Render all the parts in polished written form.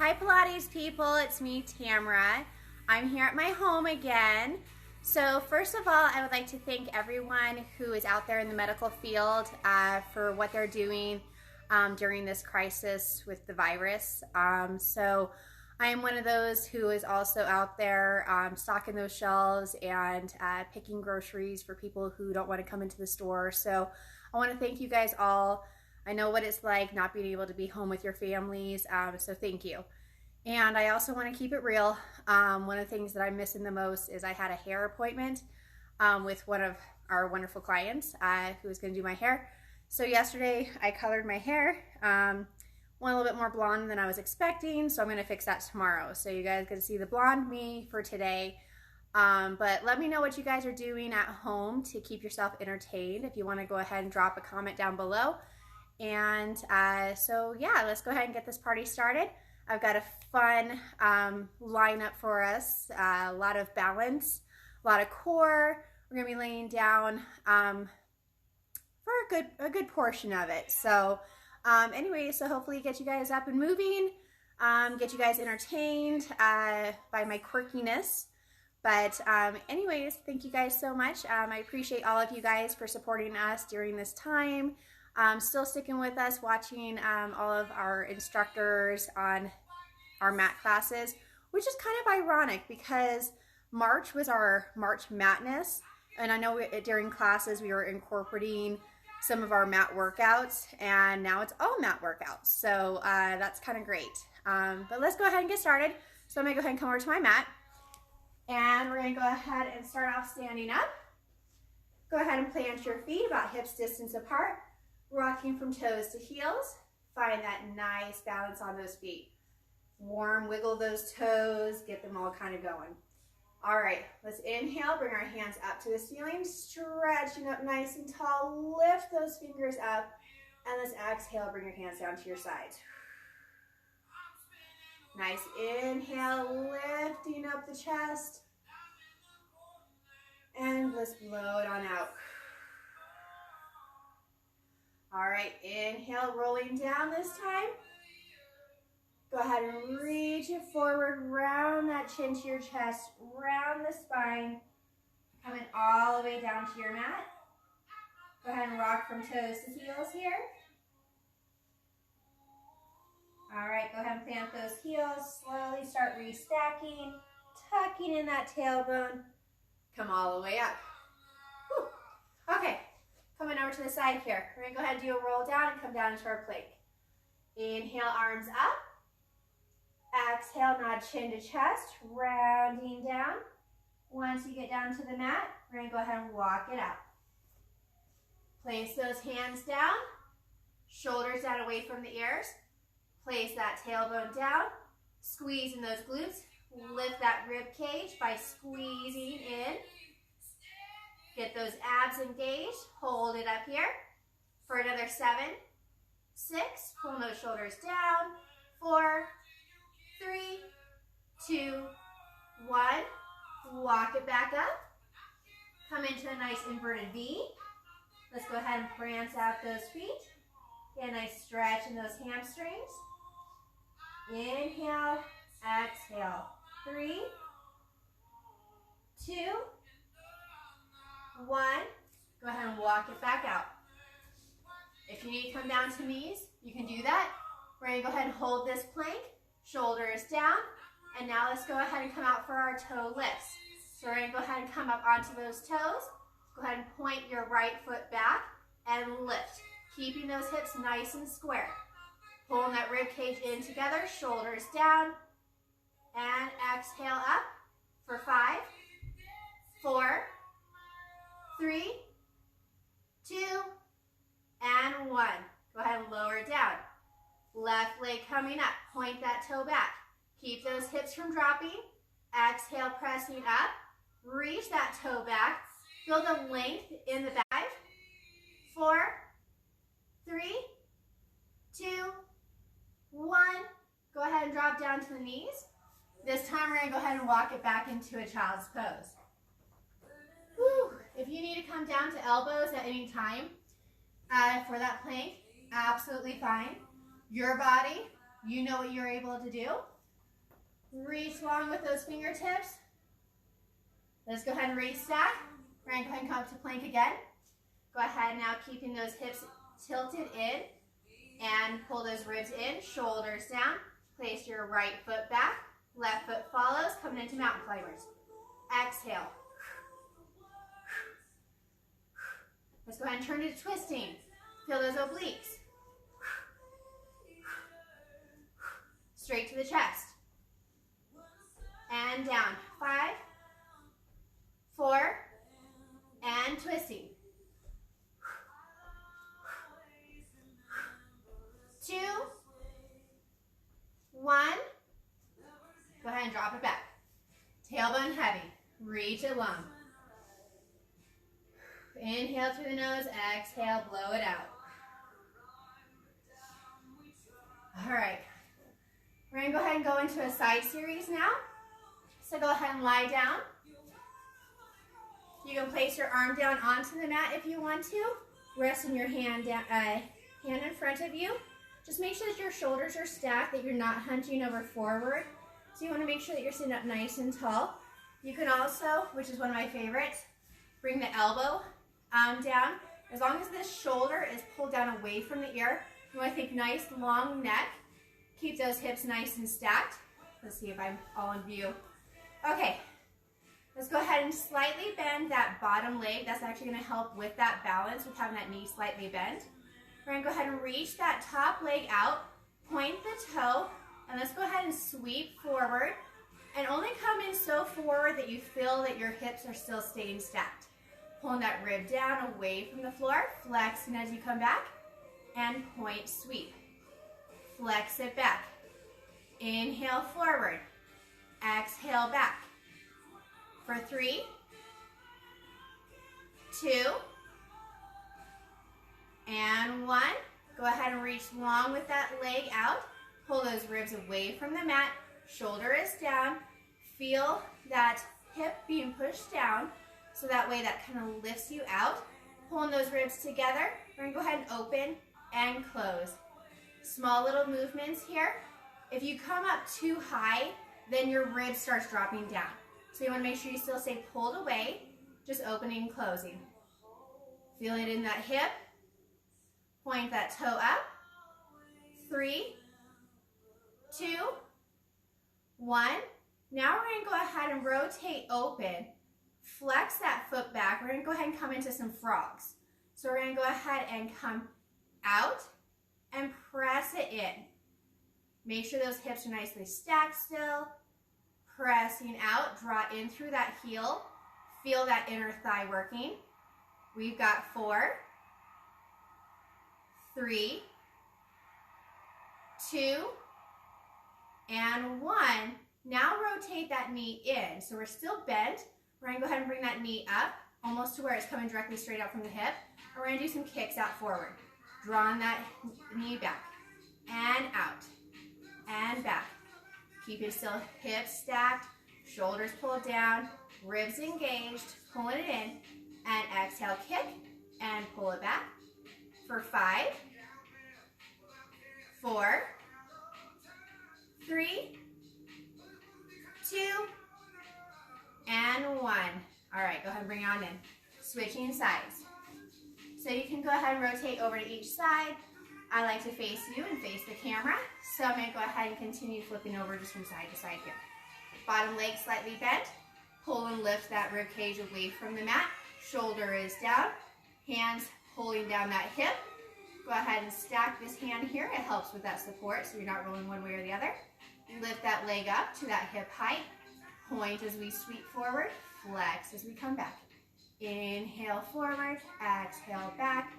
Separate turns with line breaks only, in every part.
Hi Pilates people, it's me Tamara. I'm here at my home again. So first of all, I would like to thank everyone who is out there in the medical field for what they're doing during this crisis with the virus. So I am one of those who is also out there stocking those shelves and picking groceries for people who don't want to come into the store. So I want to thank you guys all. I know what it's like not being able to be home with your families, so thank you. And I also want to keep it real. One of the things that I'm missing the most is I had a hair appointment with one of our wonderful clients who was going to do my hair. So yesterday I colored my hair, went a little bit more blonde than I was expecting, so I'm going to fix that tomorrow. So you guys get to see the blonde me for today. But let me know what you guys are doing at home to keep yourself entertained. If you want to go ahead and drop a comment down below. And so yeah, let's go ahead and get this party started. I've got a fun lineup for us, a lot of balance, a lot of core. We're gonna be laying down for a good portion of it. So anyway, so hopefully get you guys up and moving, get you guys entertained by my quirkiness. But anyways, thank you guys so much. I appreciate all of you guys for supporting us during this time. Still sticking with us, watching all of our instructors on our mat classes, which is kind of ironic because March was our March Madness, and I know during classes we were incorporating some of our mat workouts, and now it's all mat workouts, so that's kind of great. But let's go ahead and get started. So I'm going to go ahead and come over to my mat, and we're going to go ahead and start off standing up. Go ahead and plant your feet about hips distance apart. Rocking from toes to heels. Find that nice balance on those feet. Warm, wiggle those toes, get them all kind of going. All right, let's inhale, bring our hands up to the ceiling, stretching up nice and tall. Lift those fingers up, and let's exhale, bring your hands down to your sides. Nice inhale, lifting up the chest. And let's blow it on out. All right, inhale, rolling down this time. Go ahead and reach it forward, round that chin to your chest, round the spine, coming all the way down to your mat. Go ahead and rock from toes to heels here. All right, go ahead and plant those heels, slowly start restacking, tucking in that tailbone, come all the way up. Whew. Okay. Coming over to the side here. We're going to go ahead and do a roll down and come down into our plank. Inhale, arms up. Exhale, nod chin to chest, rounding down. Once you get down to the mat, we're going to go ahead and walk it out. Place those hands down, shoulders down away from the ears. Place that tailbone down, squeezing those glutes. Lift that rib cage by squeezing in. Get those abs engaged. Hold it up here for another 7, 6. Pull those shoulders down. 4, 3, 2, 1. Walk it back up. Come into a nice inverted V. Let's go ahead and prance out those feet. Get a nice stretch in those hamstrings. Inhale, exhale. 3, 2, 1, go ahead and walk it back out. If you need to come down to knees, you can do that. We're going to go ahead and hold this plank, shoulders down, and now let's go ahead and come out for our toe lifts. So we're going to go ahead and come up onto those toes. Go ahead and point your right foot back and lift, keeping those hips nice and square. Pulling that rib cage in together, shoulders down, and exhale up for 5, 4, 3, 2, and 1. Go ahead and lower it down. Left leg coming up. Point that toe back. Keep those hips from dropping. Exhale, pressing up. Reach that toe back. Feel the length in the back. 5, 4, 3, 2, 1. Go ahead and drop down to the knees. This time we're going to go ahead and walk it back into a child's pose. Whew. If you need to come down to elbows at any time for that plank, absolutely fine. Your body, You know what you're able to do. Reach long with those fingertips. Let's go ahead and raise stack. We're going to go ahead and come up to plank again. Go ahead now, keeping those hips tilted in and pull those ribs in, shoulders down. Place your right foot back, left foot follows, coming into mountain climbers. Exhale. Let's go ahead and turn to twisting. Feel those obliques. Straight to the chest. And down. 5, 4, and twisting. 2, 1. Go ahead and drop it back. Tailbone heavy. Reach it long. Inhale through the nose. Exhale, blow it out. All right. We're going to go ahead and go into a side series now. So go ahead and lie down. You can place your arm down onto the mat if you want to. Resting your hand down, hand in front of you. Just make sure that your shoulders are stacked, that you're not hunching over forward. So you want to make sure that you're sitting up nice and tall. You can also, which is one of my favorites, bring the elbow down. As long as this shoulder is pulled down away from the ear, you want to think nice long neck. Keep those hips nice and stacked. Let's see if I'm all in view. Okay, let's go ahead and slightly bend that bottom leg. That's actually going to help with that balance, with having that knee slightly bent. We're going to go ahead and reach that top leg out, point the toe, and let's go ahead and sweep forward. And only come in so forward that you feel that your hips are still staying stacked. Pulling that rib down away from the floor, flexing as you come back, and point sweep. Flex it back. Inhale forward. Exhale back. For 3, 2, and 1. Go ahead and reach long with that leg out. Pull those ribs away from the mat. Shoulder is down. Feel that hip being pushed down, so that way that kind of lifts you out. Pulling those ribs together. We're going to go ahead and open and close. Small little movements here. If you come up too high, then your rib starts dropping down. So you want to make sure you still stay pulled away, just opening and closing. Feel it in that hip. Point that toe up. 3, 2, 1. Now we're going to go ahead and rotate open. Flex that foot back. We're going to go ahead and come into some frogs. So we're going to go ahead and come out and press it in. Make sure those hips are nicely stacked still. Pressing out, draw in through that heel. Feel that inner thigh working. We've got 4, 3, 2, and 1. Now rotate that knee in. So we're still bent. We're going to go ahead and bring that knee up, almost to where it's coming directly straight out from the hip. And we're going to do some kicks out forward. Drawing that knee back, and out, and back. Keep it still, hips stacked, shoulders pulled down, ribs engaged, pulling it in, and exhale, kick, and pull it back. For 5, 4, 3, 2, and 1. All right, go ahead and bring it on in. Switching sides. So you can go ahead and rotate over to each side. I like to face you and face the camera. So I'm going to go ahead and continue flipping over just from side to side here. Bottom leg slightly bent. Pull and lift that rib cage away from the mat. Shoulder is down. Hands holding down that hip. Go ahead and stack this hand here. It helps with that support so you're not rolling one way or the other. Lift that leg up to that hip height. Point as we sweep forward. Flex as we come back. Inhale forward, exhale back.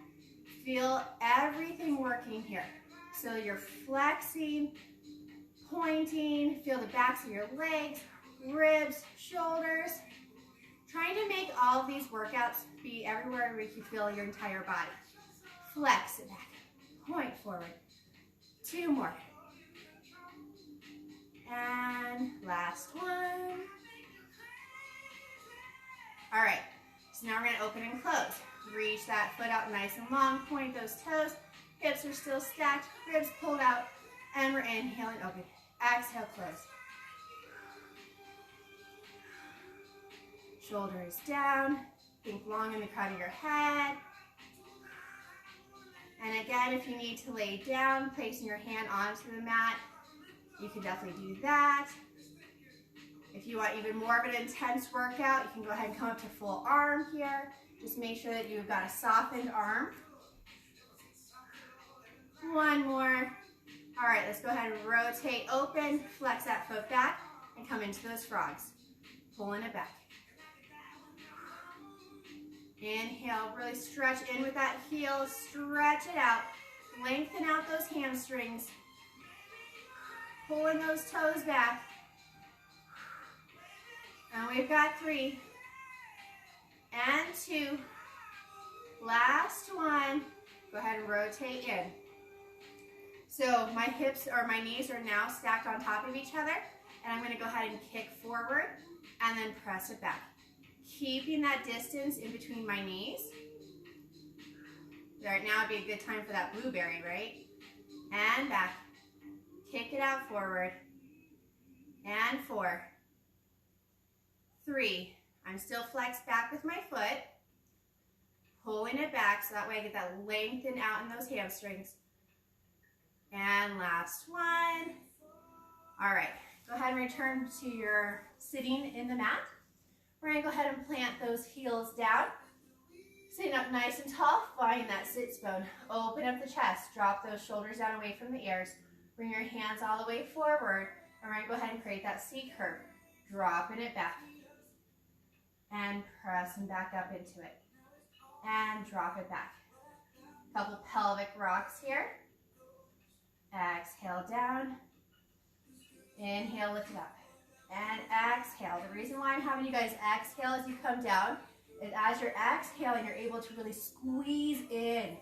Feel everything working here. So you're flexing, pointing, feel the backs of your legs, ribs, shoulders. Trying to make all of these workouts be everywhere where you can feel your entire body. Flex it back, point forward. 2 more. And last one. All right. So now we're going to open and close. Reach that foot out nice and long. Point those toes. Hips are still stacked. Ribs pulled out. And we're inhaling, open. Exhale, close. Shoulders down. Think long in the crown of your head. And again, if you need to lay down, placing your hand onto the mat, you can definitely do that. If you want even more of an intense workout, you can go ahead and come up to full arm here. Just make sure that you've got a softened arm. One more. All right, let's go ahead and rotate open, flex that foot back, and come into those frogs. Pulling it back. Inhale, really stretch in with that heel, stretch it out. Lengthen out those hamstrings. Pulling those toes back. And we've got 3 and 2. Last one. Go ahead and rotate in. So my hips or my knees are now stacked on top of each other, and I'm going to go ahead and kick forward and then press it back. Keeping that distance in between my knees. Right now would be a good time for that blueberry, right? And back. Kick it out forward. And 4. 3. I'm still flexed back with my foot. Pulling it back so that way I get that lengthen out in those hamstrings. And last one. All right, go ahead and return to your sitting in the mat. We're gonna go ahead and plant those heels down. Sitting up nice and tall, find that sits bone. Open up the chest, drop those shoulders down away from the ears. Bring your hands all the way forward. And we're gonna go ahead and create that C curve. Dropping it back. And pressing back up into it. And drop it back. Couple pelvic rocks here. Exhale down. Inhale, lift it up. And exhale. The reason why I'm having you guys exhale as you come down is as you're exhaling, you're able to really squeeze in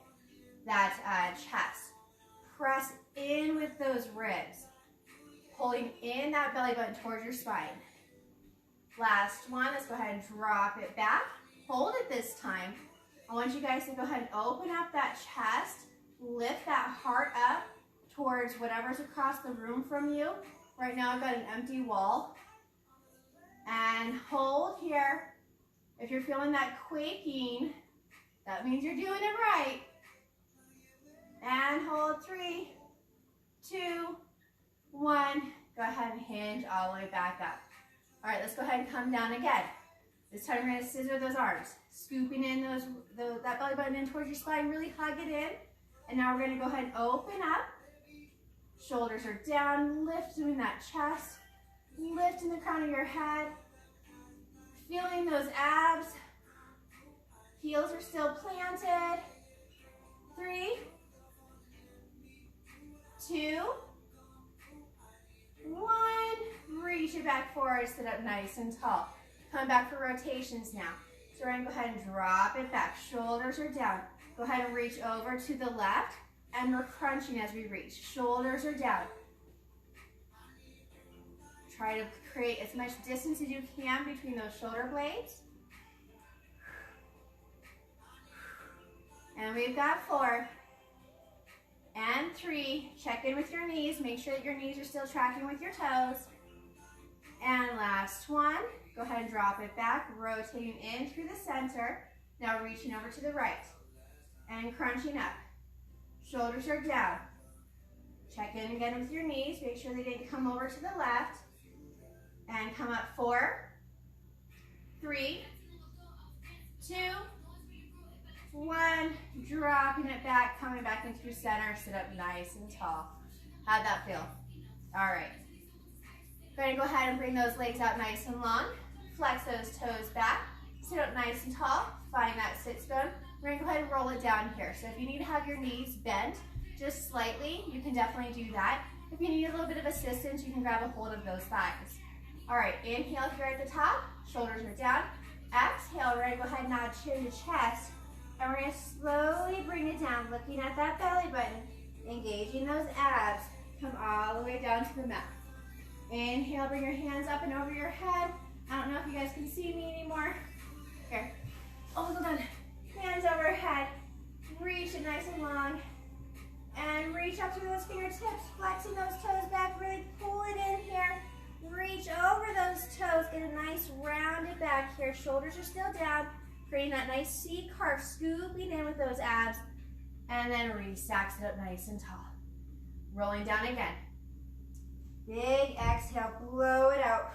that chest. Press in with those ribs. Pulling in that belly button towards your spine. Last one, let's go ahead and drop it back. Hold it this time. I want you guys to go ahead and open up that chest. Lift that heart up towards whatever's across the room from you. Right now I've got an empty wall. And hold here. If you're feeling that quaking, that means you're doing it right. And hold 3, 2, 1. Go ahead and hinge all the way back up. All right, let's go ahead and come down again. This time we're going to scissor those arms. Scooping in that belly button in towards your spine. Really hug it in. And now we're going to go ahead and open up. Shoulders are down. Lifting that chest. Lifting the crown of your head. Feeling those abs. Heels are still planted. 3, 2, 1. Reach it back forward, sit up nice and tall. Come back for rotations now. So we're going to go ahead and drop it back. Shoulders are down. Go ahead and reach over to the left, and we're crunching as we reach. Shoulders are down. Try to create as much distance as you can between those shoulder blades. And we've got 4. And 3, check in with your knees. Make sure that your knees are still tracking with your toes. And last one, go ahead and drop it back, rotating in through the center. Now reaching over to the right and crunching up. Shoulders are down. Check in again with your knees. Make sure they didn't come over to the left. And come up 4, 3, 2, 1. Dropping it back, coming back into your center. Sit up nice and tall. How'd that feel? All right. We're going to go ahead and bring those legs out nice and long. Flex those toes back. Sit up nice and tall. Find that sits bone. We're going to go ahead and roll it down here. So if you need to have your knees bent just slightly, you can definitely do that. If you need a little bit of assistance, you can grab a hold of those thighs. All right, inhale here at the top. Shoulders are down. Exhale, we're going to go ahead and now chin to chest. And we're going to slowly bring it down, looking at that belly button, engaging those abs. Come all the way down to the mat. Inhale, bring your hands up and over your head. I don't know if you guys can see me anymore. Here. Almost done. Hands overhead. Reach it nice and long. And reach up through those fingertips, flexing those toes back, really pull it in here. Reach over those toes, get a nice rounded back here. Shoulders are still down, creating that nice C carve, scooping in with those abs. And then re-stack, sit up nice and tall. Rolling down again. Big exhale, blow it out.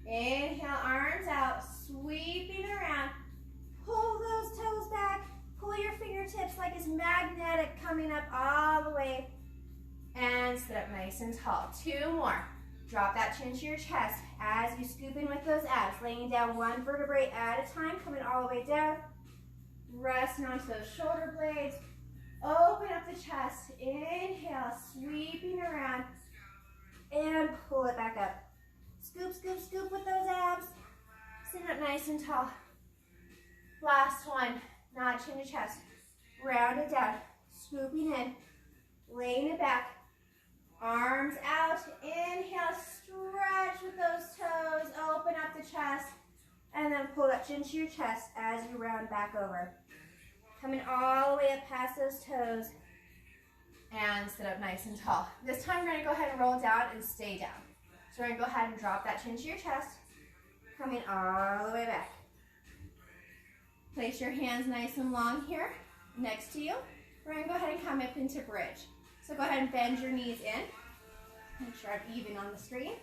Inhale, arms out, sweeping around. Pull those toes back. Pull your fingertips like it's magnetic, coming up all the way. And sit up nice and tall. 2 more. Drop that chin to your chest as you scoop in with those abs. Laying down one vertebrae at a time, coming all the way down. Resting onto those shoulder blades. Open up the chest. Inhale, sweeping around. And pull it back up. Scoop, scoop, scoop with those abs. Sit up nice and tall. Last one. Nod chin to chest. Round it down. Scooping in. Laying it back. Arms out. Inhale, stretch with those toes. Open up the chest. And then pull that chin to your chest as you round back over. Coming all the way up past those toes. And sit up nice and tall. This time we're going to go ahead and roll down and stay down. So we're going to go ahead and drop that chin to your chest. Coming all the way back. Place your hands nice and long here next to you. We're going to go ahead and come up into bridge. So go ahead and bend your knees in. Make sure I'm even on the screen.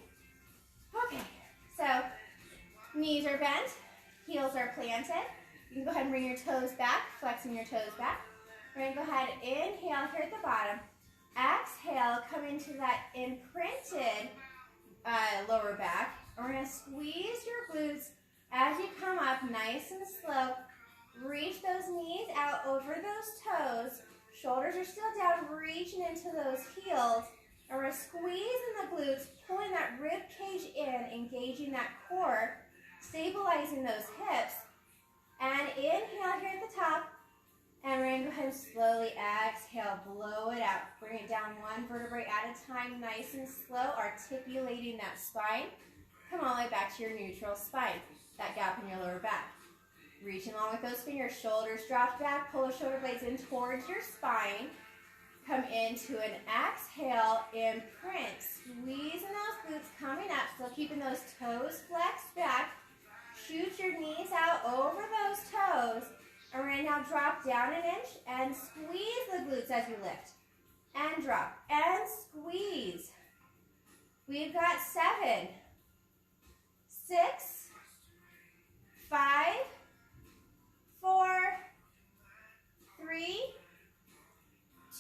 Okay, so knees are bent, heels are planted. You can go ahead and bring your toes back, flexing your toes back. We're going to go ahead and inhale here at the bottom. Exhale, come into that imprinted lower back. And we're going to squeeze your glutes as you come up nice and slow. Reach those knees out over those toes. Shoulders are still down, reaching into those heels. And we're squeezing the glutes, pulling that rib cage in, engaging that core, stabilizing those hips. And inhale here at the top. And we're going to go ahead and slowly exhale, blow it out. Bring it down one vertebrae at a time, nice and slow, articulating that spine. Come all the way back to your neutral spine, that gap in your lower back. Reaching along with those fingers, shoulders dropped back, pull the shoulder blades in towards your spine. Come into an exhale, imprint, squeezing those glutes, coming up, still keeping those toes flexed back. Shoot your knees out over those toes. And we're going to now drop down an inch and squeeze the glutes as you lift. And drop, and squeeze. We've got 7, 6, 5, 4, 3,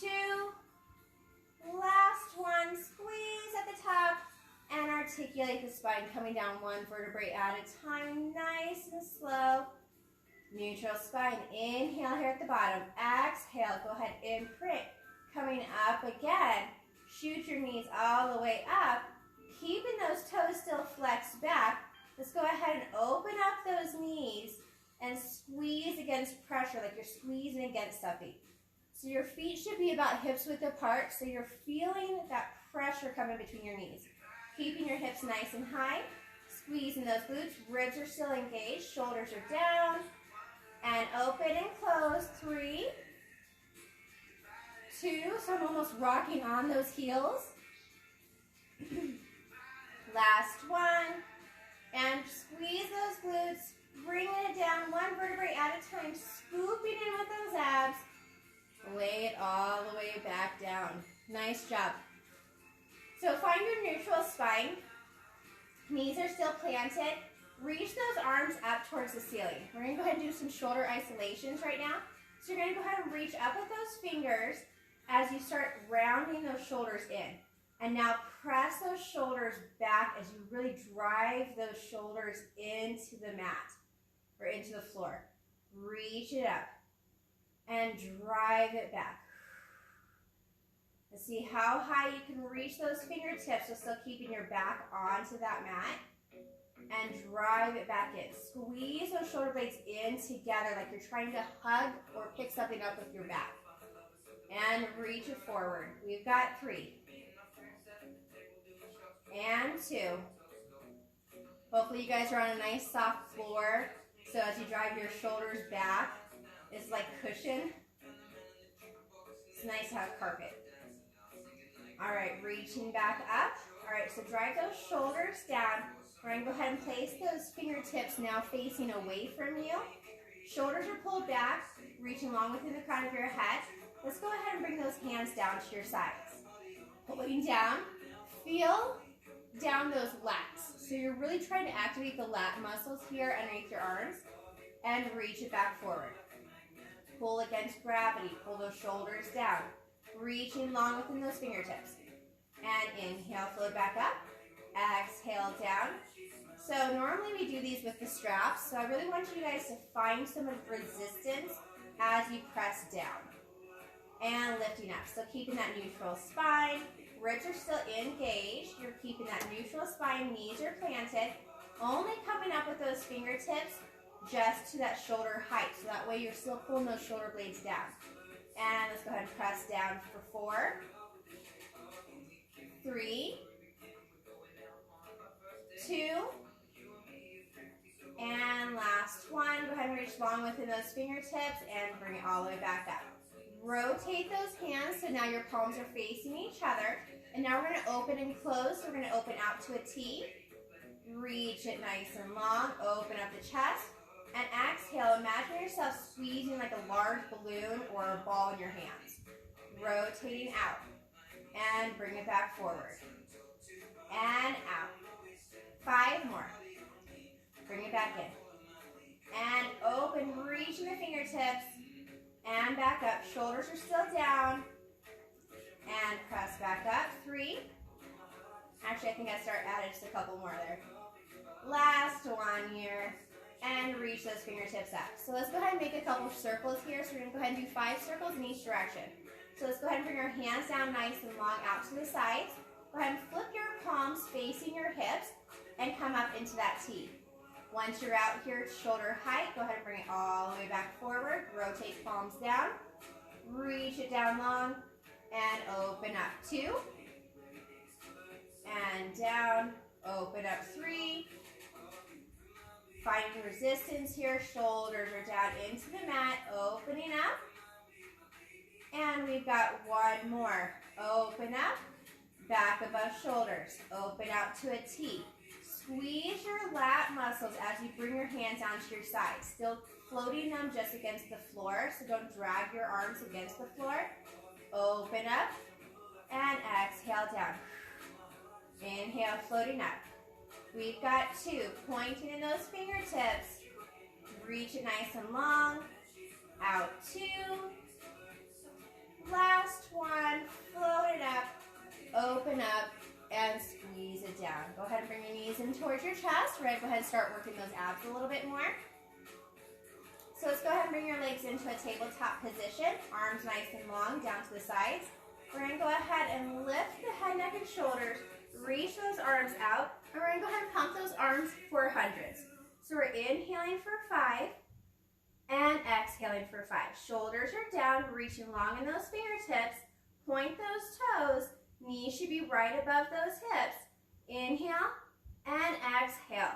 2, last one. Squeeze at the top and articulate the spine, coming down one vertebrae at a time, nice and slow. Neutral spine. Inhale here at the bottom. Exhale. Go ahead, imprint. Coming up again. Shoot your knees all the way up. Keeping those toes still flexed back. Let's go ahead and open up those knees and squeeze against pressure, like you're squeezing against something. So your feet should be about hips width apart, so you're feeling that pressure coming between your knees. Keeping your hips nice and high. Squeezing those glutes. Ribs are still engaged. Shoulders are down. And open and close. 3, 2. So I'm almost rocking on those heels. Last one. And squeeze those glutes. Bringing it down one vertebrae at a time. Scooping in with those abs. Lay it all the way back down. Nice job. So find your neutral spine. Knees are still planted. Reach those arms up towards the ceiling. We're going to go ahead and do some shoulder isolations right now. So you're going to go ahead and reach up with those fingers as you start rounding those shoulders in. And now press those shoulders back as you really drive those shoulders into the mat or into the floor. Reach it up and drive it back. And see how high you can reach those fingertips while still keeping your back onto that mat. And drive it back in. Squeeze those shoulder blades in together like you're trying to hug or pick something up with your back. And reach it forward. We've got 3. And 2. Hopefully you guys are on a nice soft floor. So as you drive your shoulders back, it's like cushion. It's nice to have carpet. All right, reaching back up. All right, so drive those shoulders down. We're gonna go ahead and place those fingertips now facing away from you. Shoulders are pulled back, reaching long within the crown of your head. Let's go ahead and bring those hands down to your sides. Pulling down, feel down those lats. So you're really trying to activate the lat muscles here underneath your arms and reach it back forward. Pull against gravity, pull those shoulders down, reaching long within those fingertips. And inhale, float back up, exhale down. So normally we do these with the straps, so I really want you guys to find some resistance as you press down. And lifting up, so keeping that neutral spine, ribs are still engaged, you're keeping that neutral spine, knees are planted, only coming up with those fingertips just to that shoulder height, so that way you're still pulling those shoulder blades down. And let's go ahead and press down for 4, 3, 2, and last one. Go ahead and reach long within those fingertips and bring it all the way back up. Rotate those hands so now your palms are facing each other. And now we're going to open and close. So we're going to open out to a T. Reach it nice and long. Open up the chest. And exhale. Imagine yourself squeezing like a large balloon or a ball in your hands. Rotating out. And bring it back forward. And out. 5 more. Bring it back in. And open, reaching the fingertips. And back up. Shoulders are still down. And press back up. 3. Actually, I think I start adding just a couple more there. Last one here. And reach those fingertips up. So let's go ahead and make a couple circles here. So we're going to go ahead and do 5 circles in each direction. So let's go ahead and bring our hands down nice and long out to the sides. Go ahead and flip your palms facing your hips and come up into that T. Once you're out here, shoulder height, go ahead and bring it all the way back forward. Rotate palms down. Reach it down long. And open up. 2. And down. Open up. 3. Finding resistance here. Shoulders are down into the mat. Opening up. And we've got one more. Open up. Back above shoulders. Open out to a T. Squeeze your lat muscles as you bring your hands down to your sides. Still floating them just against the floor, so don't drag your arms against the floor. Open up and exhale down. Inhale, floating up. We've got 2. Pointing in those fingertips. Reach it nice and long. Out 2. Last one. Float it up. Open up. And squeeze it down. Go ahead and bring your knees in towards your chest. We're going to go ahead and start working those abs a little bit more. So let's go ahead and bring your legs into a tabletop position. Arms nice and long down to the sides. We're going to go ahead and lift the head, neck, and shoulders. Reach those arms out. And we're going to go ahead and pump those arms for hundreds. So we're inhaling for 5 and exhaling for 5. Shoulders are down, reaching long in those fingertips. Point those toes. Knees should be right above those hips. Inhale and exhale.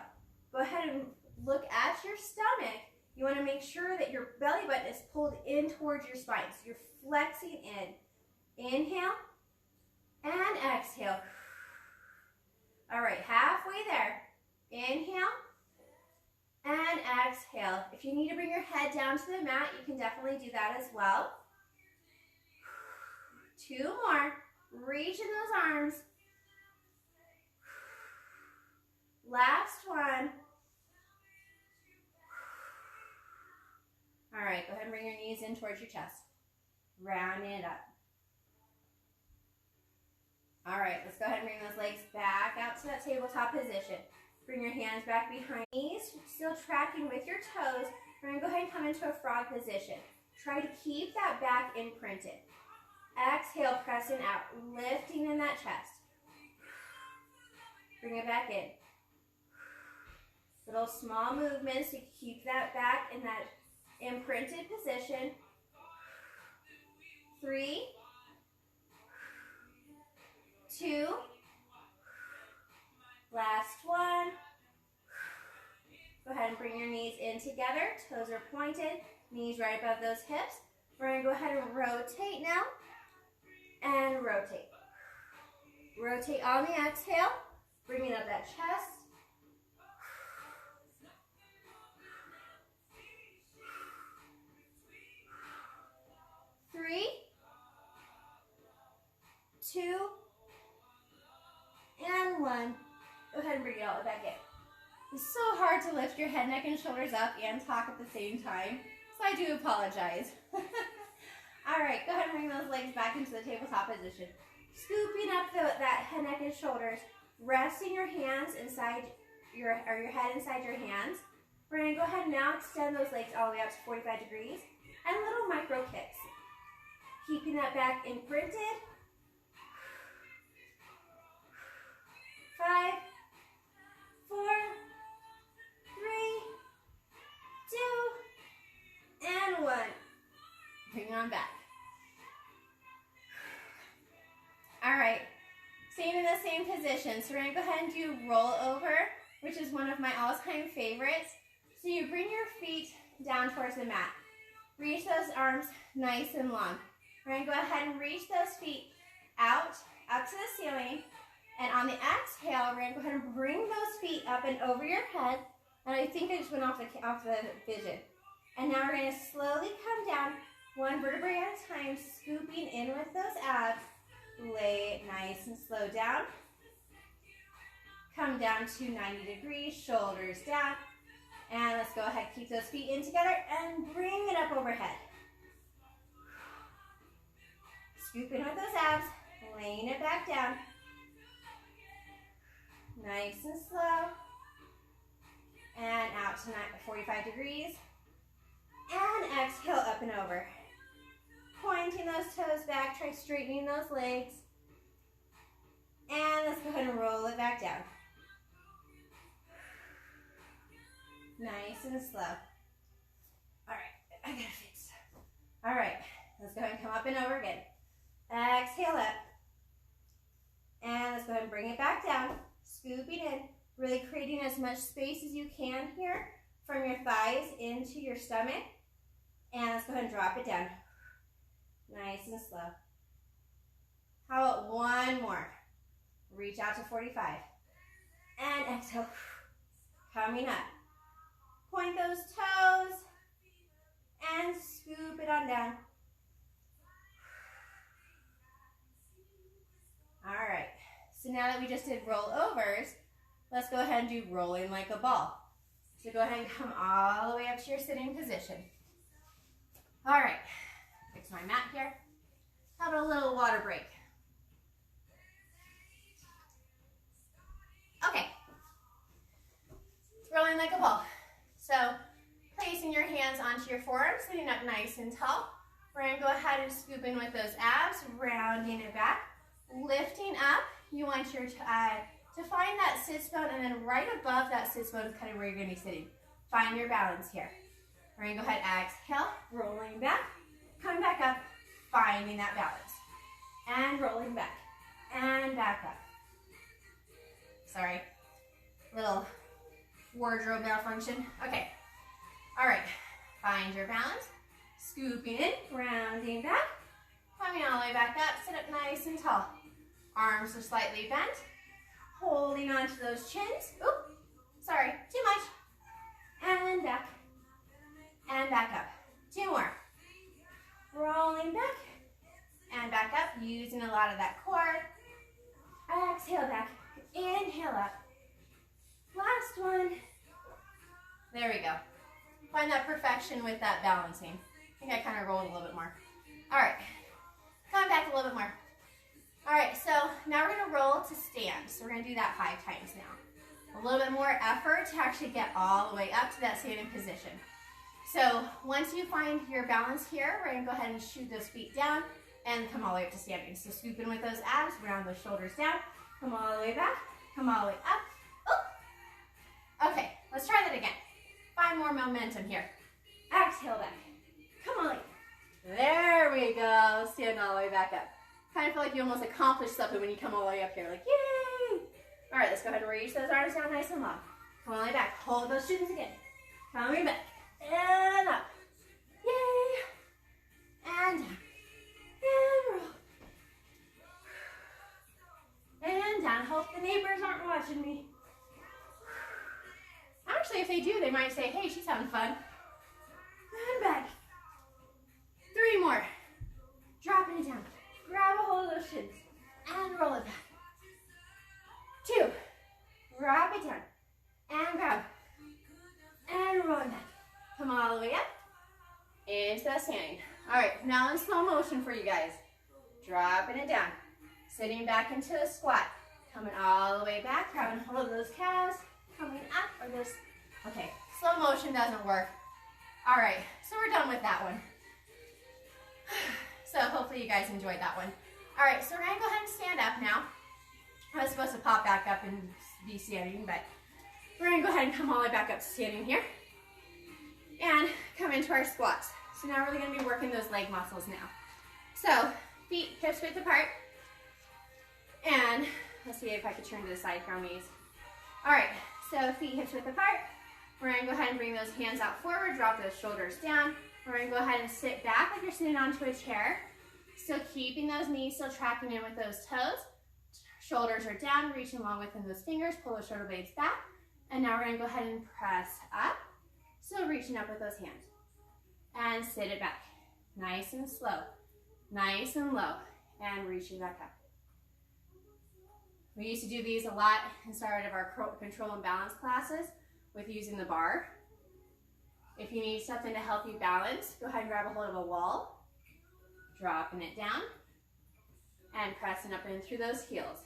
Go ahead and look at your stomach. You want to make sure that your belly button is pulled in towards your spine. So you're flexing in. Inhale and exhale. All right, halfway there. Inhale and exhale. If you need to bring your head down to the mat, you can definitely do that as well. 2 more. Reach in those arms. Last one. All right, go ahead and bring your knees in towards your chest. Round it up. All right, let's go ahead and bring those legs back out to that tabletop position. Bring your hands back behind knees, still tracking with your toes. We're going to go ahead and come into a frog position. Try to keep that back imprinted. Exhale, pressing out, lifting in that chest. Bring it back in. Little small movements to keep that back in that imprinted position. 3, 2, last one. Go ahead and bring your knees in together. Toes are pointed, knees right above those hips. We're going to go ahead and rotate now. and rotate. Rotate on the exhale, bringing up that chest. 3, 2, and 1. Go ahead and bring it all the way back in. It's so hard to lift your head, neck, and shoulders up and talk at the same time, so I do apologize. All right, go ahead and bring those legs back into the tabletop position. Scooping up that head, neck, and shoulders, resting your hands inside your head inside your hands. We're gonna go ahead and now extend those legs all the way up to 45 degrees and little micro kicks. Keeping that back imprinted. 5, 4, 3, 2, and 1. Bring it on back. All right, staying in the same position. So we're gonna go ahead and do roll over, which is one of my all-time favorites. So you bring your feet down towards the mat. Reach those arms nice and long. We're gonna go ahead and reach those feet out to the ceiling. And on the exhale, we're gonna go ahead and bring those feet up and over your head. And I think I just went off the vision. And now we're gonna slowly come down, one vertebrae at a time, scooping in with those abs. Lay it nice and slow down. Come down to 90 degrees, shoulders down. And let's go ahead, keep those feet in together and bring it up overhead. Scooping with those abs, laying it back down. Nice and slow. And out to 45 degrees. And exhale up and over. Pointing those toes back, try straightening those legs. And let's go ahead and roll it back down. Nice and slow. All right, I got it fixed. All right, let's go ahead and come up and over again. Exhale up. And let's go ahead and bring it back down. Scooping in, really creating as much space as you can here from your thighs into your stomach. And let's go ahead and drop it down. Nice and slow. How about one more? Reach out to 45. And exhale. Coming up. Point those toes. And scoop it on down. All right. So now that we just did rollovers, let's go ahead and do rolling like a ball. So go ahead and come all the way up to your sitting position. All right. Fix my mat here. How about a little water break? Okay. Rolling like a ball. So placing your hands onto your forearms, sitting up nice and tall. We're going to go ahead and scoop in with those abs, rounding it back, lifting up. You want your to find that sits bone, and then right above that sits bone is kind of where you're going to be sitting. Find your balance here. We're going to go ahead, exhale, rolling back, come back up, finding that balance. And rolling back, and back up. Sorry, little wardrobe malfunction. Okay, all right, find your balance, scooping in, rounding back, coming all the way back up, sit up nice and tall. Arms are slightly bent, holding onto those chins. Oop, sorry, too much. And back up. 2 more. Rolling back and back up, using a lot of that core. Exhale back, inhale up. Last one. There we go. Find that perfection with that balancing. I think I kind of rolled a little bit more. All right, come back a little bit more. All right, so now we're gonna roll to stand. So we're gonna do that 5 times now. A little bit more effort to actually get all the way up to that standing position. So once you find your balance here, we're gonna go ahead and shoot those feet down and come all the way up to standing. So scoop in with those abs, round those shoulders down, come all the way back, come all the way up. Oop. Okay, let's try that again. Find more momentum here. Exhale back, come on. There we go, stand all the way back up. Kind of feel like you almost accomplished something when you come all the way up here, like yay! All right, let's go ahead and reach those arms down nice and long. Come all the way back, hold those shins again. Coming back, and up. Yay! And down, and roll.
hope the neighbors aren't watching me.
Actually, if they do, they might say, hey, she's having fun.
And back.
3 more. Dropping it down.
Grab a hold of those shins.
And roll it back. 2. Drop it down. And grab.
And roll it back.
Come all the way up. Into that standing. All right, now in slow motion for you guys. Dropping it down. Sitting back into a squat. Coming all the way back. Grabbing hold of those calves. Coming up or this. Okay, slow motion doesn't work. All right, so we're done with that one. So hopefully you guys enjoyed that one. All right, so we're gonna go ahead and stand up now. I was supposed to pop back up and be standing, but we're gonna go ahead and come all the way back up to standing here. And come into our squats. So now we're gonna be working those leg muscles now. So feet hips width apart. And let's see if I can turn to the side here on these. All right, so feet hips width apart. We're gonna go ahead and bring those hands out forward, drop those shoulders down. We're gonna go ahead and sit back like you're sitting onto a chair. Still keeping those knees still tracking in with those toes. Shoulders are down, reaching along within those fingers, pull those shoulder blades back. And now we're gonna go ahead and press up. Still reaching up with those hands. And sit it back. Nice and slow. Nice and low. And reaching back up. We used to do these a lot inside of our control and balance classes with using the bar. If you need something to help you balance, go ahead and grab a hold of a wall. Dropping it down. And pressing up and through those heels.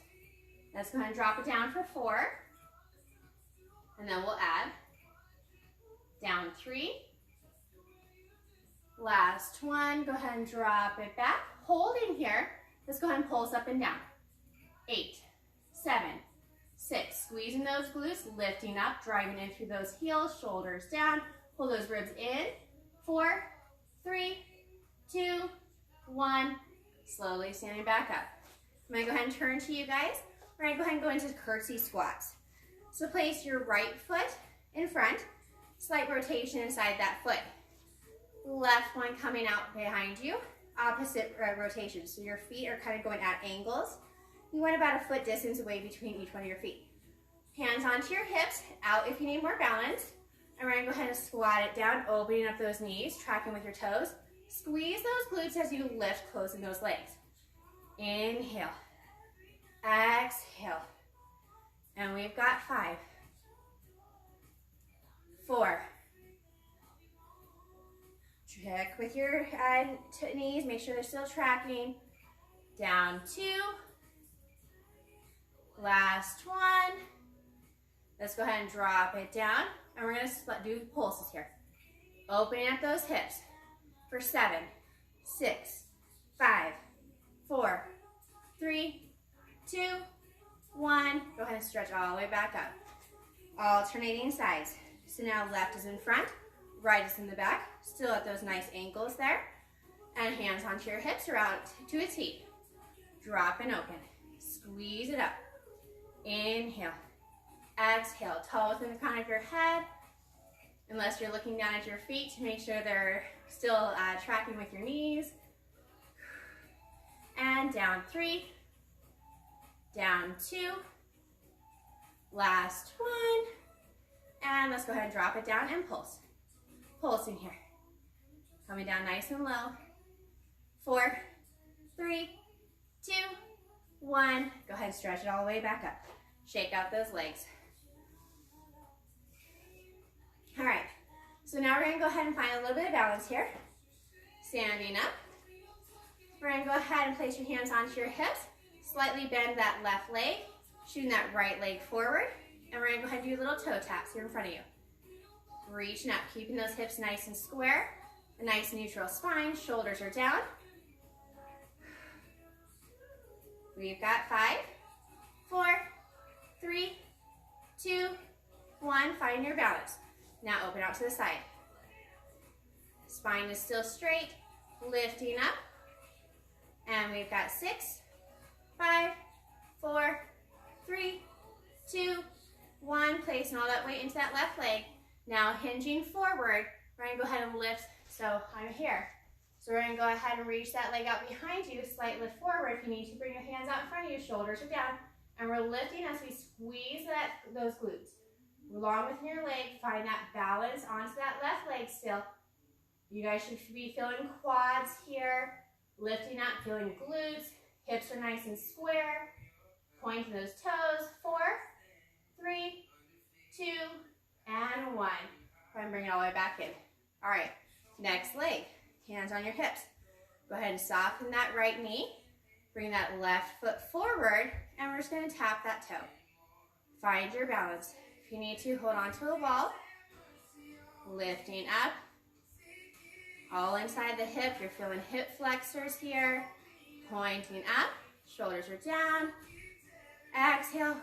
Let's go ahead and drop it down for 4. And then we'll add. Down 3. Last one. Go ahead and drop it back. Holding here. Let's go ahead and pulse up and down. 8, 7, 6. Squeezing those glutes, lifting up, driving in through those heels, shoulders down. Pull those ribs in. 4, 3, 2, 1. Slowly standing back up. I'm going to go ahead and turn to you guys. We're going to go ahead and go into curtsy squats. So place your right foot in front. Slight rotation inside that foot. Left one coming out behind you. Opposite rotation. So your feet are kind of going at angles. You want about a foot distance away between each one of your feet. Hands onto your hips, out if you need more balance. And we're going to go ahead and squat it down, opening up those knees, tracking with your toes. Squeeze those glutes as you lift, closing those legs. Inhale. Exhale. And we've got 5, 4. Check with your knees, make sure they're still tracking. Down 2. Last one. Let's go ahead and drop it down. And we're going to do pulses here. Opening up those hips for 7, 6, 5, 4, 3, 2, 1. Go ahead and stretch all the way back up. Alternating sides. So now left is in front, right is in the back. Still at those nice ankles there. And hands onto your hips or out to a T. Drop and open. Squeeze it up. Inhale. Exhale. Toe within the crown of your head. Unless you're looking down at your feet to make sure they're still tracking with your knees. And down 3. Down 2. Last one. And let's go ahead and drop it down and pulse. Pulsing here. Coming down nice and low. 4, 3, 2, 1. Go ahead and stretch it all the way back up. Shake out those legs. All right, so now we're gonna go ahead and find a little bit of balance here. Standing up. We're gonna go ahead and place your hands onto your hips. Slightly bend that left leg, shooting that right leg forward. And we're gonna go ahead and do little toe taps here in front of you. Reaching up, keeping those hips nice and square. A nice neutral spine, shoulders are down. We've got 5, 4, 3, 2, 1. Find your balance. Now open out to the side. Spine is still straight, lifting up. And we've got 6, 5, 4, 3, 2, 1. Placing all that weight into that left leg. Now hinging forward, we're going to go ahead and lift. So I'm here. So we're going to go ahead and reach that leg out behind you. Slight lift forward. If you need to bring your hands out in front of you, shoulders are down. And we're lifting as we squeeze those glutes. Long within your leg, find that balance onto that left leg still. You guys should be feeling quads here. Lifting up, feeling glutes. Hips are nice and square. Pointing those toes. 4, 3, 2, and 1. Go ahead and bring it all the way back in. All right, next leg. Hands on your hips. Go ahead and soften that right knee. Bring that left foot forward, and we're just going to tap that toe. Find your balance. If you need to, hold on to a wall. Lifting up. All inside the hip. You're feeling hip flexors here. Pointing up. Shoulders are down. Exhale.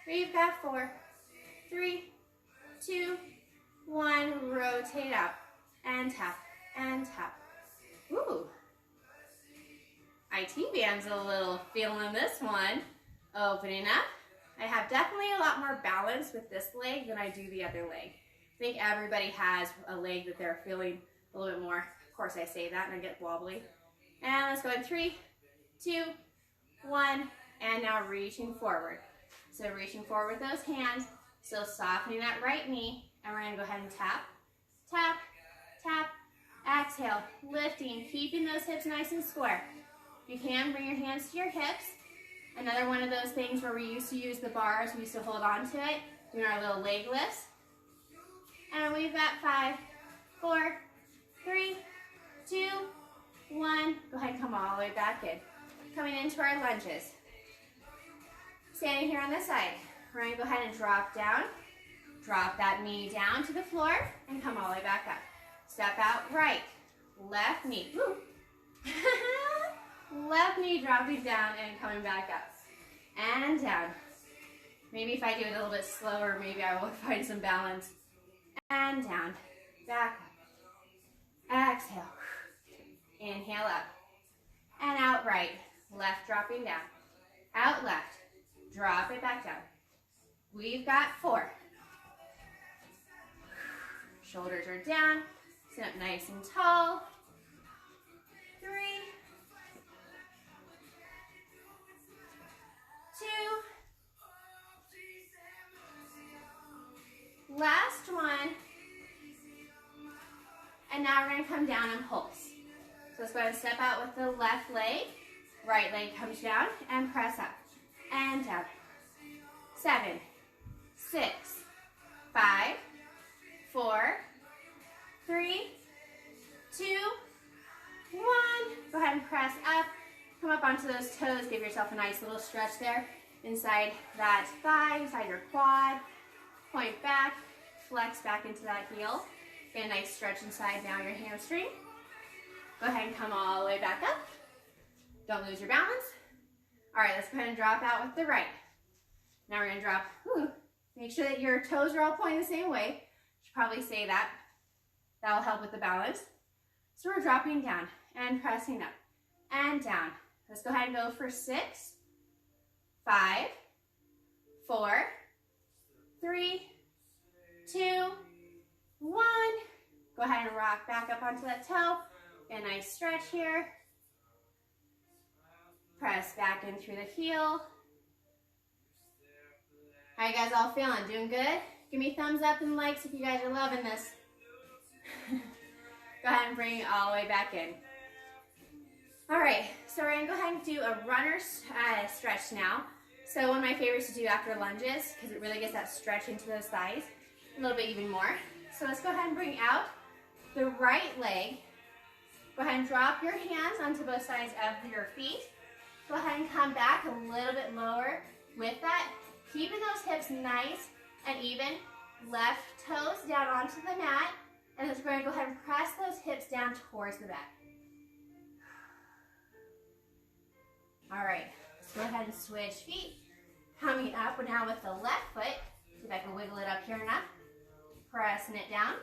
We've got 4, 3, 2, 1. Rotate out. And tap. And tap. Ooh. IT band's a little feeling this one. Opening up. I have definitely a lot more balance with this leg than I do the other leg. I think everybody has a leg that they're feeling a little bit more. Of course, I say that and I get wobbly. And let's go in 3, 2, 1. And now reaching forward. So reaching forward with those hands. Still softening that right knee. And we're going to go ahead and tap, tap, tap. Exhale, lifting, keeping those hips nice and square. If you can, bring your hands to your hips. Another one of those things where we used to use the bars, we used to hold on to it, doing our little leg lifts. And we've got 5, 4, 3, 2, 1. Go ahead and come all the way back in. Coming into our lunges. Standing here on this side. We're going to go ahead and drop down. Drop that knee down to the floor and come all the way back up. Step out right. Left knee. Woo. Left knee dropping down and coming back up. And down. Maybe if I do it a little bit slower, maybe I will find some balance. And down. Back up. Exhale. Inhale up. And out right. Left dropping down. Out left. Drop it back down. We've got 4. Shoulders are down. Sit up nice and tall. 3, 2. Last one. And now we're going to come down and pulse. So let's go ahead and step out with the left leg. Right leg comes down and press up. And down. 7, 6, 5, 4, 3, 2, 1. Go ahead and press up. Come up onto those toes. Give yourself a nice little stretch there. Inside that thigh, inside your quad. Point back. Flex back into that heel. Get a nice stretch inside now your hamstring. Go ahead and come all the way back up. Don't lose your balance. All right, let's go ahead and drop out with the right. Now we're going to drop. Make sure that your toes are all pointing the same way. Should probably say that. That will help with the balance. So we're dropping down and pressing up and down. Let's go ahead and go for 6, 5, 4, 3, 2, 1. Go ahead and rock back up onto that toe. Get a nice stretch here. Press back in through the heel. How you guys all feeling? Doing good? Give me thumbs up and likes if you guys are loving this. Go ahead and bring it all the way back in. All right, so we're going to go ahead and do a runner stretch now. So one of my favorites to do after lunges because it really gets that stretch into those thighs a little bit even more. So let's go ahead and bring out the right leg. Go ahead and drop your hands onto both sides of your feet. Go ahead and come back a little bit lower with that. Keeping those hips nice and even. Left toes down onto the mat. And then we're going to go ahead and press those hips down towards the back. All right, let's go ahead and switch feet. Coming up now with the left foot. See if I can wiggle it up here enough. Pressing it down.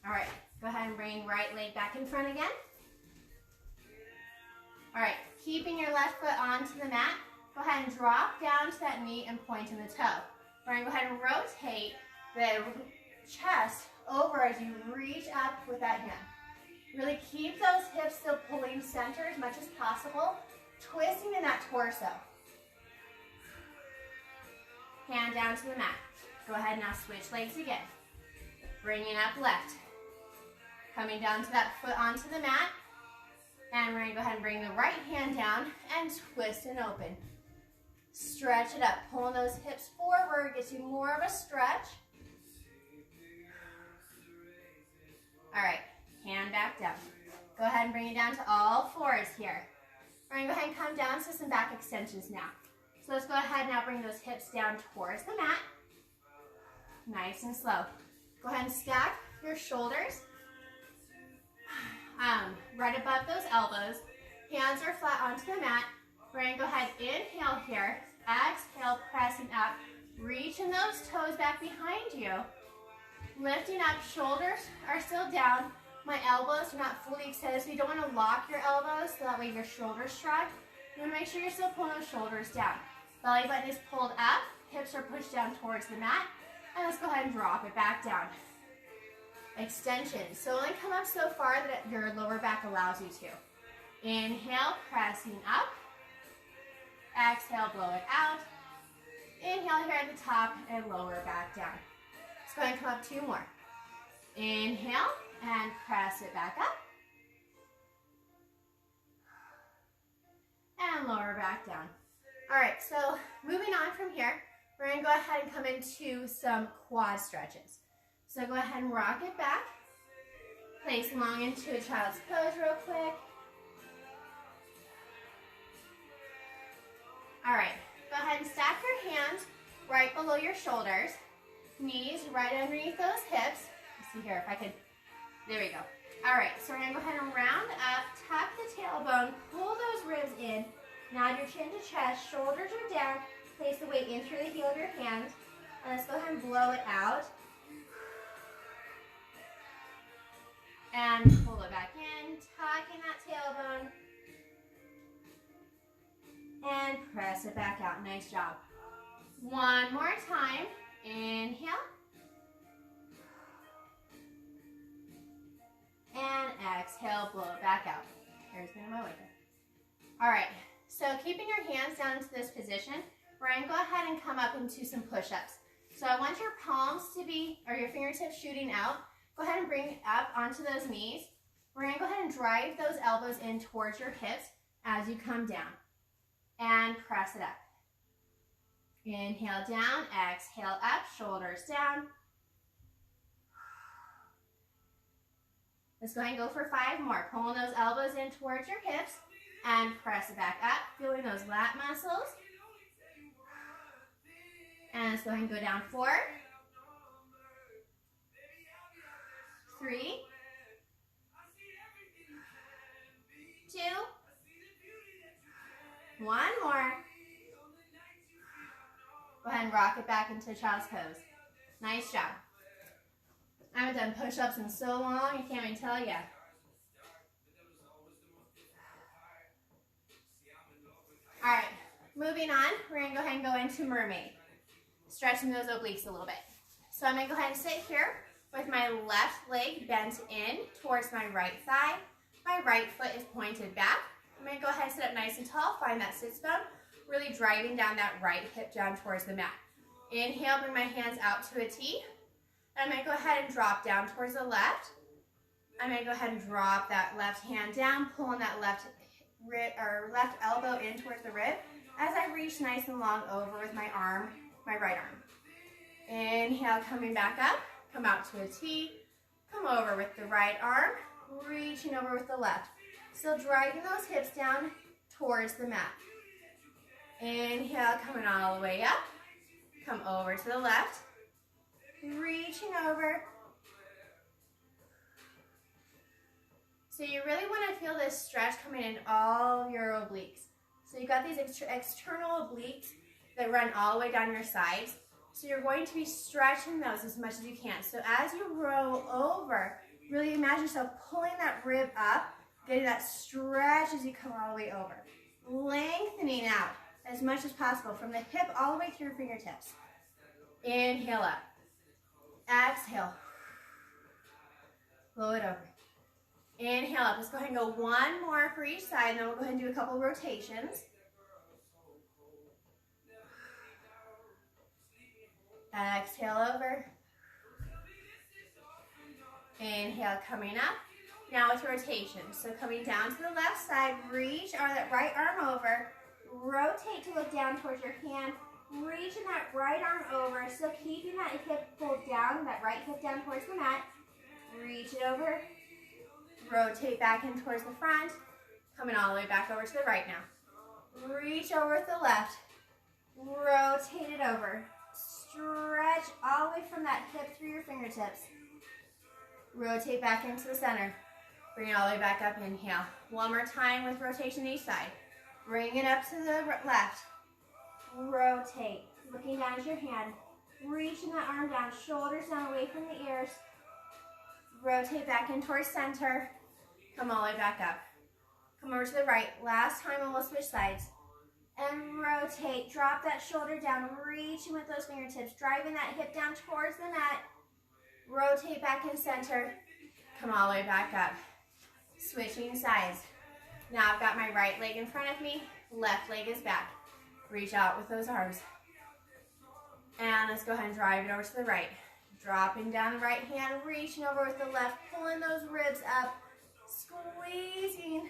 All right, go ahead and bring right leg back in front again. All right, keeping your left foot onto the mat. Go ahead and drop down to that knee and point in the toe. We're going to go ahead and rotate the chest over as you reach up with that hand. Really keep those hips still pulling center as much as possible, twisting in that torso. Hand down to the mat. Go ahead, now switch legs again. Bringing up left. Coming down to that foot onto the mat. And we're going to go ahead and bring the right hand down and twist and open. Stretch it up. Pulling those hips forward gets you more of a stretch. All right, hand back down. Go ahead and bring it down to all fours here. We're going to go ahead and come down to some back extensions now. So let's go ahead now, bring those hips down towards the mat. Nice and slow. Go ahead and stack your shoulders right above those elbows. Hands are flat onto the mat. We're going to go ahead, inhale here. Exhale, pressing up. Reaching those toes back behind you. Lifting up, shoulders are still down. My elbows are not fully extended, so you don't want to lock your elbows so that way your shoulders shrug. You want to make sure you're still pulling those shoulders down. Belly button is pulled up, hips are pushed down towards the mat, and let's go ahead and drop it back down. Extension. So only come up so far that your lower back allows you to. Inhale, pressing up. Exhale, blow it out. Inhale here at the top and lower back down. Let's go ahead and come up 2 more. Inhale and press it back up. And lower back down. All right, so moving on from here, we're going to go ahead and come into some quad stretches. So go ahead and rock it back. Place long into a child's pose real quick. All right, go ahead and stack your hands right below your shoulders. Knees right underneath those hips. Let's see here if I can, there we go. All right, so we're gonna go ahead and round up, tuck the tailbone, pull those ribs in. Nod your chin to chest, shoulders are down. Place the weight in through the heel of your hands. And let's go ahead and blow it out. And pull it back in, tucking that tailbone. And press it back out. Nice job. One more time. Inhale. And exhale, blow it back out. Here's my waker. All right, so keeping your hands down into this position, we're going to go ahead and come up into some push-ups. So I want your palms to be, or your fingertips shooting out. Go ahead and bring it up onto those knees. We're going to go ahead and drive those elbows in towards your hips as you come down. And press it up. Inhale down, exhale up, shoulders down. Let's go ahead and go for 5 more. Pulling those elbows in towards your hips and press it back up, feeling those lat muscles. And let's go ahead and go down 4, 3, 2, 1 more. Go ahead and rock it back into child's pose. Nice job. I haven't done push-ups in so long, I can't even tell you. All right, moving on, we're gonna go ahead and go into mermaid. Stretching those obliques a little bit. So I'm gonna go ahead and sit here with my left leg bent in towards my right thigh. My right foot is pointed back. I'm gonna go ahead and sit up nice and tall, find that sits bone, really driving down that right hip down towards the mat. Inhale, bring my hands out to a T. I'm going to go ahead and drop down towards the left. I'm going to go ahead and drop that left hand down, pulling that left rib or left elbow in towards the rib as I reach nice and long over with my arm, my right arm. Inhale, coming back up, come out to a T, come over with the right arm, reaching over with the left. Still driving those hips down towards the mat. Inhale, coming all the way up, come over to the left. Reaching over. So you really want to feel this stretch coming in all your obliques. So you've got these external obliques that run all the way down your sides. So you're going to be stretching those as much as you can. So as you roll over, really imagine yourself pulling that rib up, getting that stretch as you come all the way over. Lengthening out as much as possible from the hip all the way to your fingertips. Inhale up. Exhale. Blow it over. Inhale up. Let's go ahead and go one more for each side, and then we'll go ahead and do a couple rotations. Exhale over. Inhale, coming up. Now with rotations. So coming down to the left side, reach that right arm over. Rotate to look down towards your hand. Reaching that right arm over. Still keeping that hip pulled down, that right hip down towards the mat. Reach it over. Rotate back in towards the front. Coming all the way back over to the right now. Reach over with the left. Rotate it over. Stretch all the way from that hip through your fingertips. Rotate back into the center. Bring it all the way back up. Inhale. One more time with rotation each side. Bring it up to the left. Rotate. Looking down at your hand. Reaching that arm down. Shoulders down away from the ears. Rotate back in towards center. Come all the way back up. Come over to the right. Last time and we'll switch sides. And rotate. Drop that shoulder down. Reaching with those fingertips. Driving that hip down towards the mat. Rotate back in center. Come all the way back up. Switching sides. Now I've got my right leg in front of me. Left leg is back. Reach out with those arms. And let's go ahead and drive it over to the right. Dropping down the right hand. Reaching over with the left. Pulling those ribs up. Squeezing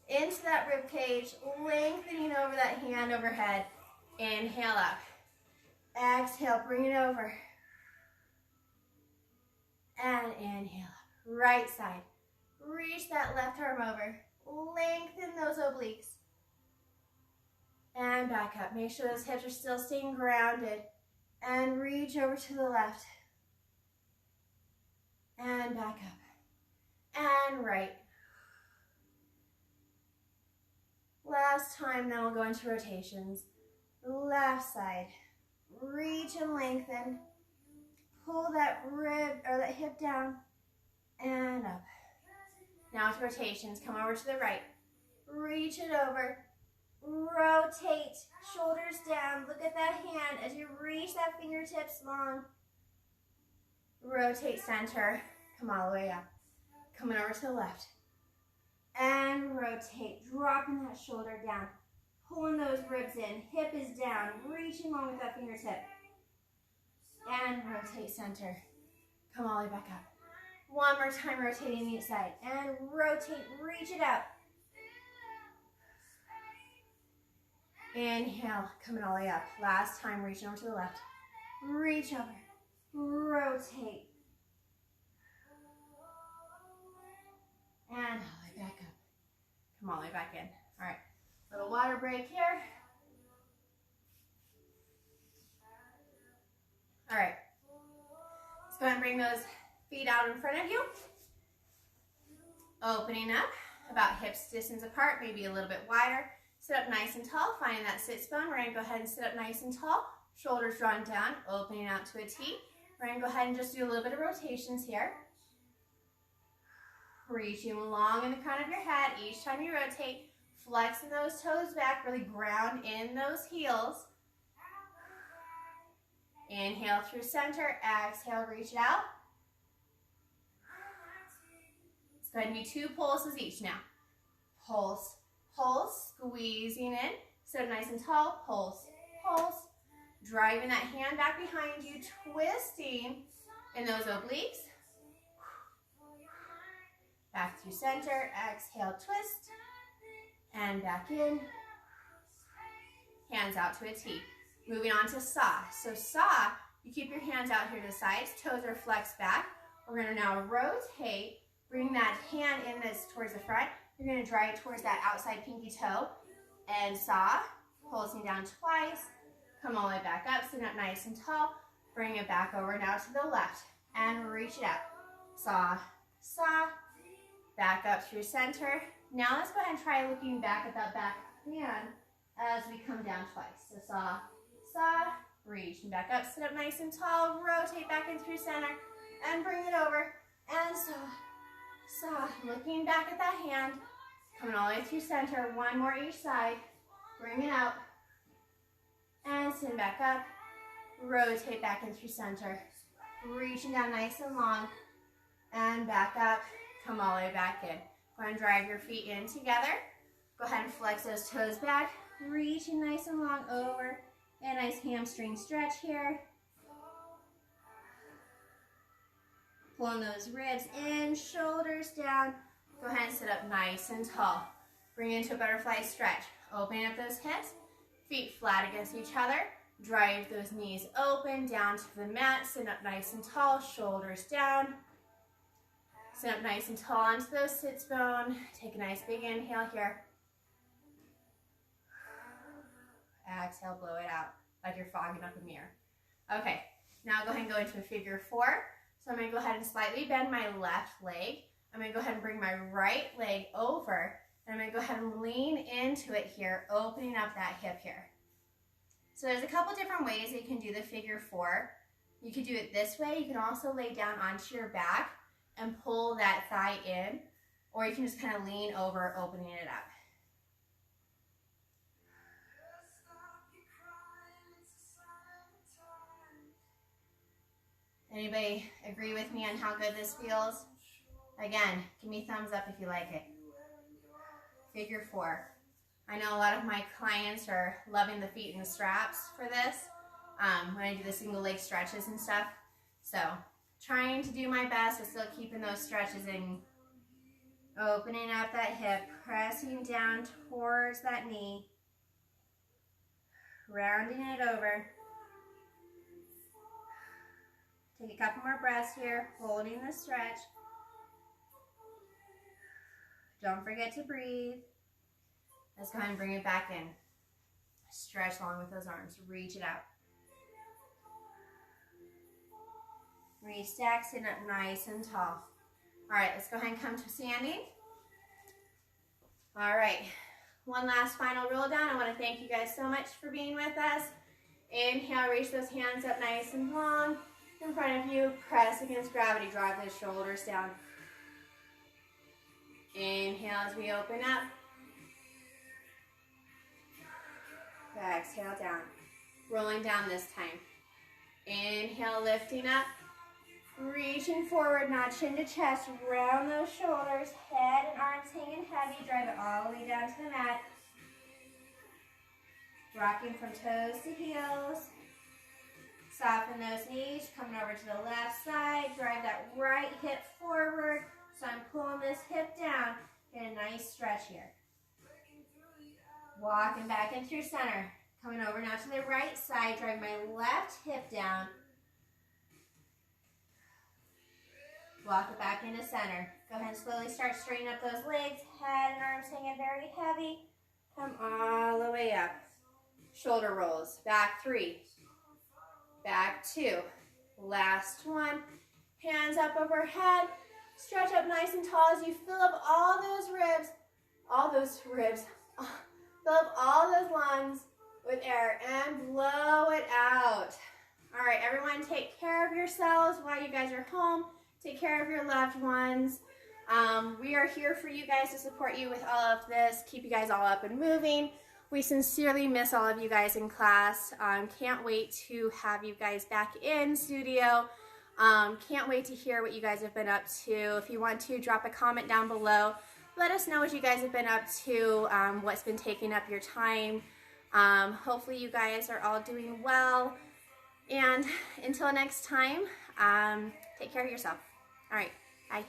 into that rib cage. Lengthening over that hand overhead. Inhale up. Exhale. Bring it over. And inhale up. Right side. Reach that left arm over. Lengthen those obliques. And back up. Make sure those hips are still staying grounded. And reach over to the left. And back up. And right. Last time, then we'll go into rotations. Left side. Reach and lengthen. Pull that rib or that hip down and up. Now with rotations, come over to the right. Reach it over. Rotate. Shoulders down. Look at that hand as you reach that fingertips long. Rotate center. Come all the way up. Coming over to the left. And rotate. Dropping that shoulder down. Pulling those ribs in. Hip is down. Reaching long with that fingertip. And rotate center. Come all the way back up. One more time, rotating each side. And rotate, reach it out. Inhale, coming all the way up. Last time, reaching over to the left. Reach over. Rotate. And all the way back up. Come all the way back in. All right, little water break here. All right, let's go ahead and bring those feet out in front of you. Opening up, about hips distance apart, maybe a little bit wider. Sit up nice and tall, finding that sits bone. We're gonna go ahead and sit up nice and tall. Shoulders drawn down, opening out to a T. We're gonna go ahead and just do a little bit of rotations here. Reaching long in the crown of your head. Each time you rotate, flexing those toes back, really ground in those heels. Inhale through center, exhale, reach it out. Let's go ahead and do 2 pulses each now. Pulse, pulse, squeezing in. Sit up nice and tall, pulse, pulse. Driving that hand back behind you, twisting in those obliques. Back through center, exhale, twist. And back in. Hands out to a T. Moving on to saw. So saw, you keep your hands out here to the sides, toes are flexed back. We're gonna now rotate, bring that hand in this towards the front. You're gonna drive it towards that outside pinky toe. And saw, pulsing down twice. Come all the way back up, sit up nice and tall. Bring it back over now to the left. And reach it out. Saw, saw. Back up through center. Now let's go ahead and try looking back at that back hand as we come down twice. So saw, saw, reach and back up, sit up nice and tall, rotate back in through center, and bring it over, and saw, saw, looking back at that hand, coming all the way through center, one more each side, bring it out, and sit back up, rotate back in through center, reaching down nice and long, and back up, Come all the way back in. Go ahead and drive your feet in together. Go ahead and flex those toes back. Reaching nice and long over. And a nice hamstring stretch here. Pulling those ribs in, shoulders down. Go ahead and sit up nice and tall. Bring it into a butterfly stretch. Opening up those hips. Feet flat against each other. Drive those knees open, down to the mat. Sit up nice and tall, shoulders down. Sit up nice and tall onto those sits bone. Take a nice big inhale here. Exhale, blow it out like you're fogging up a mirror. Okay, now go ahead and go into a figure four. So I'm going to go ahead and slightly bend my left leg. I'm going to go ahead and bring my right leg over. And I'm going to go ahead and lean into it here, opening up that hip here. So there's a couple different ways that you can do the figure four. You could do it this way. You can also lay down onto your back and pull that thigh in, or you can just kind of lean over, opening it up. Anybody agree with me on how good this feels? Again, give me a thumbs up if you like it. Figure four. I know a lot of my clients are loving the feet and the straps for this when I do the single leg stretches and stuff. So trying to do my best but still keeping those stretches in. Opening up that hip, pressing down towards that knee. Rounding it over. Take a couple more breaths here, holding the stretch. Don't forget to breathe. Let's go ahead and bring it back in. Stretch long with those arms. Reach it out. Reach, stack, sit up nice and tall. All right, let's go ahead and come to standing. All right, one last final roll down. I want to thank you guys so much for being with us. Inhale, reach those hands up nice and long. In front of you, press against gravity. Drive those shoulders down. Inhale as we open up. Exhale down. Rolling down this time. Inhale, lifting up. Reaching forward, not chin to chest. Round those shoulders. Head and arms hanging heavy. Drive it all the way down to the mat. Rocking from toes to heels. Soften those knees. Coming over to the left side. Drive that right hip forward. So I'm pulling this hip down. Get a nice stretch here. Walking back into your center. Coming over now to the right side. Drive my left hip down. Walk it back into center. Go ahead and slowly start straightening up those legs. Head and arms hanging very heavy. Come all the way up. Shoulder rolls. Back 3. Back 2. Last one. Hands up overhead. Stretch up nice and tall as you fill up all those ribs. All those ribs. Fill up all those lungs with air and blow it out. All right, everyone, take care of yourselves while you guys are home. Take care of your loved ones. We are here for you guys to support you with all of this, keep you guys all up and moving. We sincerely miss all of you guys in class. Can't wait to have you guys back in studio. Can't wait to hear what you guys have been up to. If you want to, drop a comment down below. Let us know what you guys have been up to, what's been taking up your time. Hopefully you guys are all doing well. And until next time, take care of yourself. All right, bye.